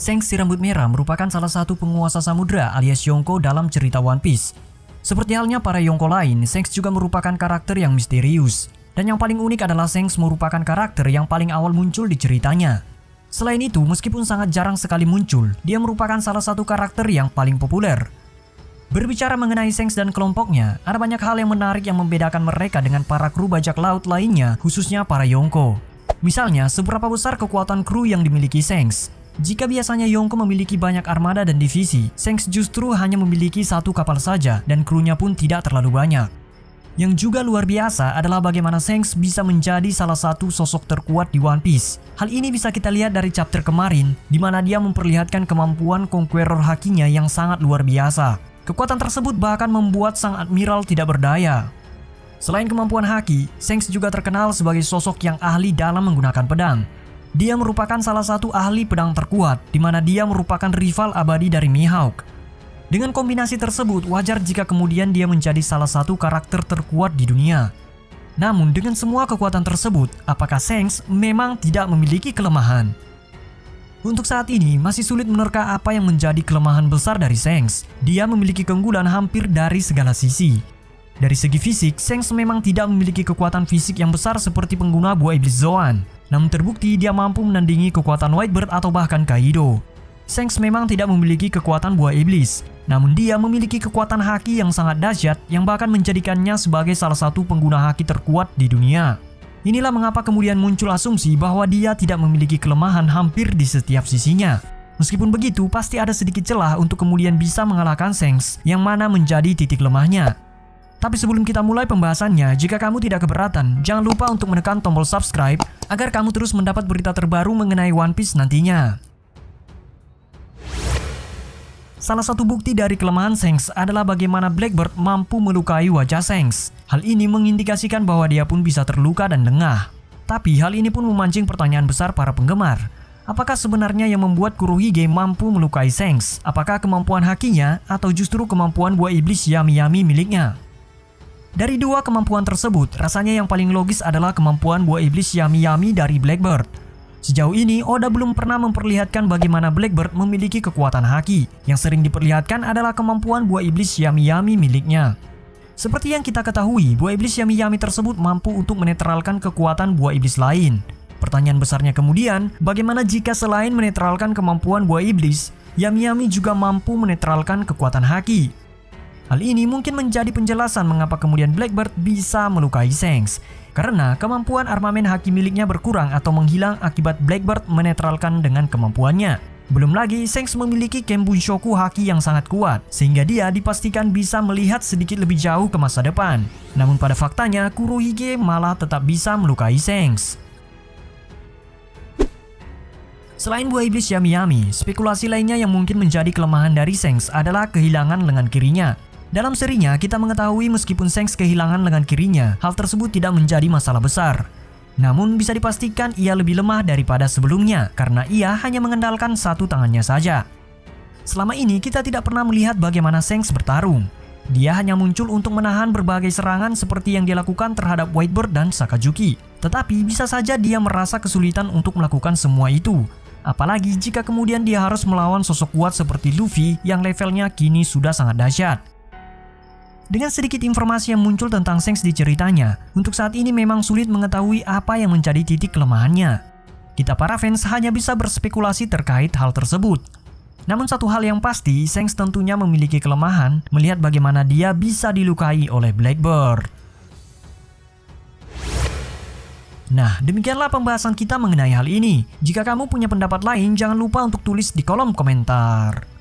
Shanks si rambut merah merupakan salah satu penguasa samudra alias Yonko dalam cerita One Piece. Seperti halnya para Yonko lain, Shanks juga merupakan karakter yang misterius. Dan yang paling unik adalah Shanks merupakan karakter yang paling awal muncul di ceritanya. Selain itu, meskipun sangat jarang sekali muncul, dia merupakan salah satu karakter yang paling populer. Berbicara mengenai Shanks dan kelompoknya, ada banyak hal yang menarik yang membedakan mereka dengan para kru bajak laut lainnya, khususnya para Yonko. Misalnya, seberapa besar kekuatan kru yang dimiliki Shanks. Jika biasanya Yonko memiliki banyak armada dan divisi, Shanks justru hanya memiliki satu kapal saja dan krunya pun tidak terlalu banyak. Yang juga luar biasa adalah bagaimana Shanks bisa menjadi salah satu sosok terkuat di One Piece. Hal ini bisa kita lihat dari chapter kemarin, di mana dia memperlihatkan kemampuan Conqueror Hakinya yang sangat luar biasa. Kekuatan tersebut bahkan membuat sang admiral tidak berdaya. Selain kemampuan Haki, Shanks juga terkenal sebagai sosok yang ahli dalam menggunakan pedang. Dia merupakan salah satu ahli pedang terkuat, di mana dia merupakan rival abadi dari Mihawk. Dengan kombinasi tersebut, wajar jika kemudian dia menjadi salah satu karakter terkuat di dunia. Namun dengan semua kekuatan tersebut, apakah Shanks memang tidak memiliki kelemahan? Untuk saat ini, masih sulit menerka apa yang menjadi kelemahan besar dari Shanks. Dia memiliki keunggulan hampir dari segala sisi. Dari segi fisik, Shanks memang tidak memiliki kekuatan fisik yang besar seperti pengguna buah iblis Zoan. Namun terbukti dia mampu menandingi kekuatan Whitebird atau bahkan Kaido. Shanks memang tidak memiliki kekuatan buah iblis, namun dia memiliki kekuatan haki yang sangat dahsyat yang bahkan menjadikannya sebagai salah satu pengguna haki terkuat di dunia. Inilah mengapa kemudian muncul asumsi bahwa dia tidak memiliki kelemahan hampir di setiap sisinya. Meskipun begitu, pasti ada sedikit celah untuk kemudian bisa mengalahkan Shanks yang mana menjadi titik lemahnya. Tapi sebelum kita mulai pembahasannya, jika kamu tidak keberatan, jangan lupa untuk menekan tombol subscribe agar kamu terus mendapat berita terbaru mengenai One Piece nantinya. Salah satu bukti dari kelemahan Shanks adalah bagaimana Blackbird mampu melukai wajah Shanks. Hal ini mengindikasikan bahwa dia pun bisa terluka dan lengah. Tapi hal ini pun memancing pertanyaan besar para penggemar. Apakah sebenarnya yang membuat Kurohige mampu melukai Shanks? Apakah kemampuan hakinya atau justru kemampuan buah iblis Yami-Yami miliknya? Dari dua kemampuan tersebut, rasanya yang paling logis adalah kemampuan buah iblis Yami-Yami dari Blackbird. Sejauh ini, Oda belum pernah memperlihatkan bagaimana Blackbird memiliki kekuatan haki. Yang sering diperlihatkan adalah kemampuan buah iblis Yami-Yami miliknya. Seperti yang kita ketahui, buah iblis Yami-Yami tersebut mampu untuk menetralkan kekuatan buah iblis lain. Pertanyaan besarnya kemudian, bagaimana jika selain menetralkan kemampuan buah iblis, Yami-Yami juga mampu menetralkan kekuatan haki? Hal ini mungkin menjadi penjelasan mengapa kemudian Blackbird bisa melukai Shanks. Karena kemampuan armamen haki miliknya berkurang atau menghilang akibat Blackbird menetralkan dengan kemampuannya. Belum lagi, Shanks memiliki Kenbunshoku haki yang sangat kuat, sehingga dia dipastikan bisa melihat sedikit lebih jauh ke masa depan. Namun pada faktanya, Kurohige malah tetap bisa melukai Shanks. Selain buah iblis Yami-Yami, spekulasi lainnya yang mungkin menjadi kelemahan dari Shanks adalah kehilangan lengan kirinya. Dalam serinya, kita mengetahui meskipun Shanks kehilangan lengan kirinya, hal tersebut tidak menjadi masalah besar. Namun bisa dipastikan ia lebih lemah daripada sebelumnya karena ia hanya mengandalkan satu tangannya saja. Selama ini kita tidak pernah melihat bagaimana Shanks bertarung. Dia hanya muncul untuk menahan berbagai serangan seperti yang dilakukan terhadap Whitebird dan Sakazuki. Tetapi bisa saja dia merasa kesulitan untuk melakukan semua itu. Apalagi jika kemudian dia harus melawan sosok kuat seperti Luffy yang levelnya kini sudah sangat dahsyat. Dengan sedikit informasi yang muncul tentang Shanks di ceritanya, untuk saat ini memang sulit mengetahui apa yang menjadi titik kelemahannya. Kita para fans hanya bisa berspekulasi terkait hal tersebut. Namun satu hal yang pasti, Shanks tentunya memiliki kelemahan melihat bagaimana dia bisa dilukai oleh Blackbird. Nah, demikianlah pembahasan kita mengenai hal ini. Jika kamu punya pendapat lain, jangan lupa untuk tulis di kolom komentar.